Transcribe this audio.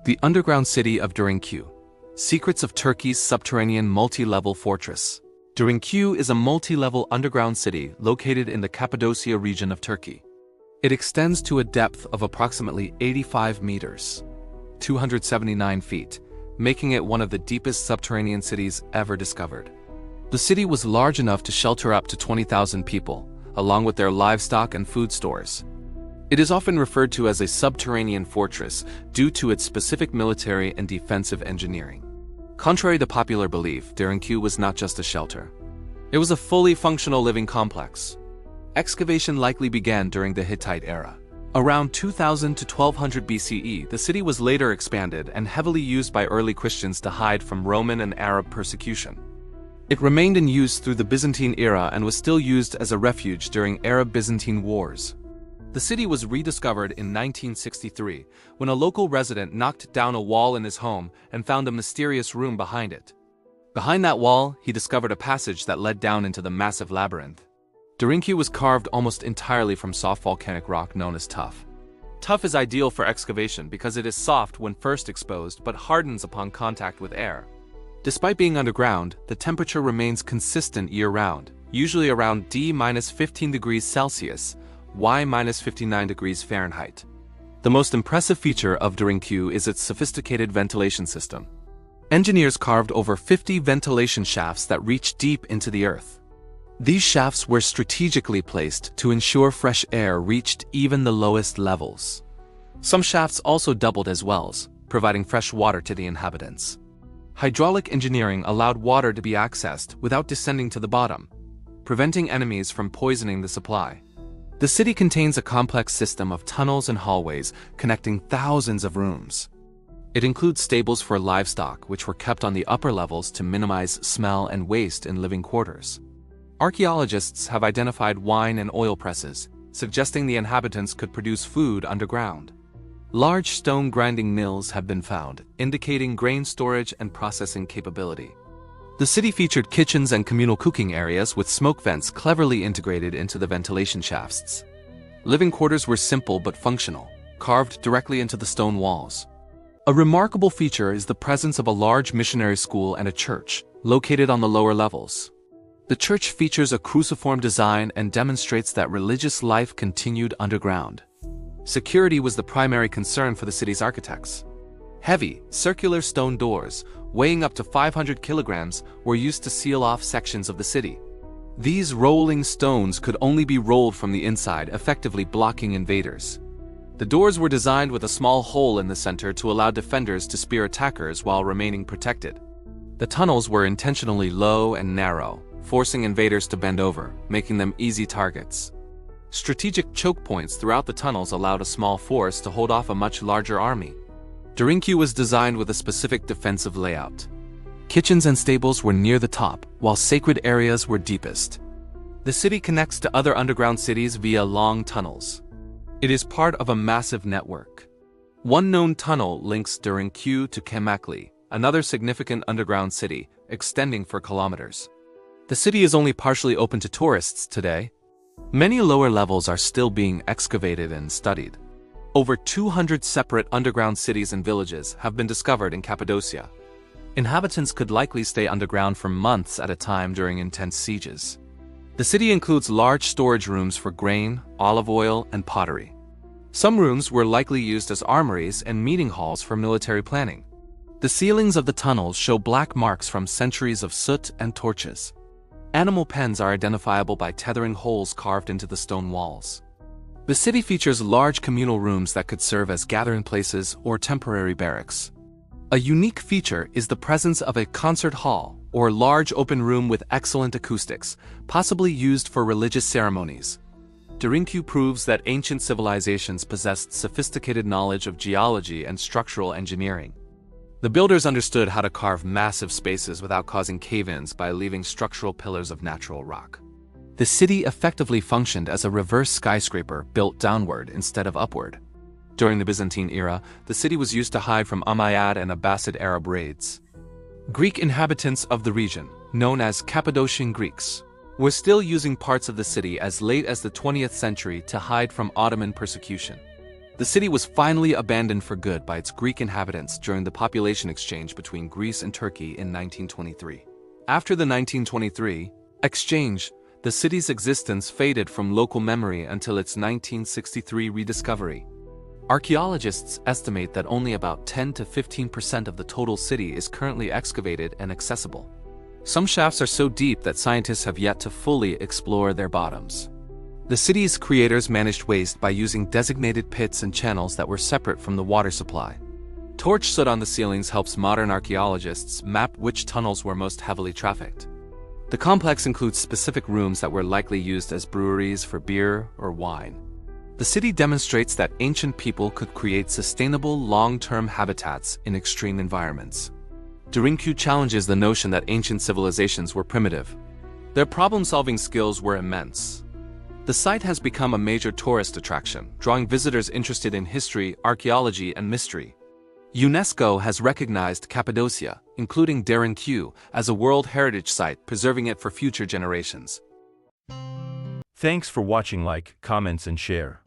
The Underground City of Derinkuyu. Secrets of Turkey's subterranean multi-level fortress. Derinkuyu is a multi-level underground city located in the Cappadocia region of Turkey. It extends to a depth of approximately 85 meters, 279 feet, making it one of the deepest subterranean cities ever discovered. The city was large enough to shelter up to 20,000 people, along with their livestock and food stores. It is often referred to as a subterranean fortress due to its specific military and defensive engineering. Contrary to popular belief, Derinkuyu was not just a shelter. It was a fully functional living complex. Excavation likely began during the Hittite era. Around 2000 to 1200 BCE, the city was later expanded and heavily used by early Christians to hide from Roman and Arab persecution. It remained in use through the Byzantine era and was still used as a refuge during Arab-Byzantine wars. The city was rediscovered in 1963 when a local resident knocked down a wall in his home and found a mysterious room behind it. Behind that wall, he discovered a passage that led down into the massive labyrinth. Derinkuyu was carved almost entirely from soft volcanic rock known as tuff. Tuff is ideal for excavation because it is soft when first exposed but hardens upon contact with air. Despite being underground, the temperature remains consistent year-round, usually around D-15 degrees Celsius, Y-59 degrees Fahrenheit. The most impressive feature of Derinkuyu is its sophisticated ventilation system. Engineers carved over 50 ventilation shafts that reach deep into the earth. These shafts were strategically placed to ensure fresh air reached even the lowest levels. Some shafts also doubled as wells, providing fresh water to the inhabitants. Hydraulic engineering allowed water to be accessed without descending to the bottom, preventing enemies from poisoning the supply. The city contains a complex system of tunnels and hallways connecting thousands of rooms. It includes stables for livestock, which were kept on the upper levels to minimize smell and waste in living quarters. Archaeologists have identified wine and oil presses, suggesting the inhabitants could produce food underground. Large stone grinding mills have been found, indicating grain storage and processing capability. The city featured kitchens and communal cooking areas with smoke vents cleverly integrated into the ventilation shafts. Living quarters were simple but functional, carved directly into the stone walls. A remarkable feature is the presence of a large missionary school and a church, located on the lower levels. The church features a cruciform design and demonstrates that religious life continued underground. Security was the primary concern for the city's architects. Heavy, circular stone doors, weighing up to 500 kilograms, were used to seal off sections of the city. These rolling stones could only be rolled from the inside, effectively blocking invaders. The doors were designed with a small hole in the center to allow defenders to spear attackers while remaining protected. The tunnels were intentionally low and narrow, forcing invaders to bend over, making them easy targets. Strategic choke points throughout the tunnels allowed a small force to hold off a much larger army. Derinkuyu was designed with a specific defensive layout. Kitchens and stables were near the top, while sacred areas were deepest. The city connects to other underground cities via long tunnels. It is part of a massive network. One known tunnel links Derinkuyu to Kemakli, another significant underground city, extending for kilometers. The city is only partially open to tourists today. Many lower levels are still being excavated and studied. Over 200 separate underground cities and villages have been discovered in Cappadocia. Inhabitants could likely stay underground for months at a time during intense sieges. The city includes large storage rooms for grain, olive oil, and pottery. Some rooms were likely used as armories and meeting halls for military planning. The ceilings of the tunnels show black marks from centuries of soot and torches. Animal pens are identifiable by tethering holes carved into the stone walls. The city features large communal rooms that could serve as gathering places or temporary barracks. A unique feature is the presence of a concert hall, or large open room with excellent acoustics, possibly used for religious ceremonies. Derinkuyu proves that ancient civilizations possessed sophisticated knowledge of geology and structural engineering. The builders understood how to carve massive spaces without causing cave-ins by leaving structural pillars of natural rock. The city effectively functioned as a reverse skyscraper built downward instead of upward. During the Byzantine era, the city was used to hide from Umayyad and Abbasid Arab raids. Greek inhabitants of the region, known as Cappadocian Greeks, were still using parts of the city as late as the 20th century to hide from Ottoman persecution. The The city was finally abandoned for good by its Greek inhabitants during the population exchange between Greece and Turkey in 1923. After the 1923 exchange, the city's existence faded from local memory until its 1963 rediscovery. Archaeologists estimate that only about 10 to 15% of the total city is currently excavated and accessible. Some shafts are so deep that scientists have yet to fully explore their bottoms. The city's creators managed waste by using designated pits and channels that were separate from the water supply. Torch soot on the ceilings helps modern archaeologists map which tunnels were most heavily trafficked. The complex includes specific rooms that were likely used as breweries for beer or wine. The city demonstrates that ancient people could create sustainable long-term habitats in extreme environments. Derinkuyu challenges the notion that ancient civilizations were primitive. Their problem-solving skills were immense. The site has become a major tourist attraction, drawing visitors interested in history, archaeology, and mystery. UNESCO has recognized Cappadocia, including Derinkuyu, as a World Heritage Site, preserving it for future generations. Thanks for watching. Like, comments, and share.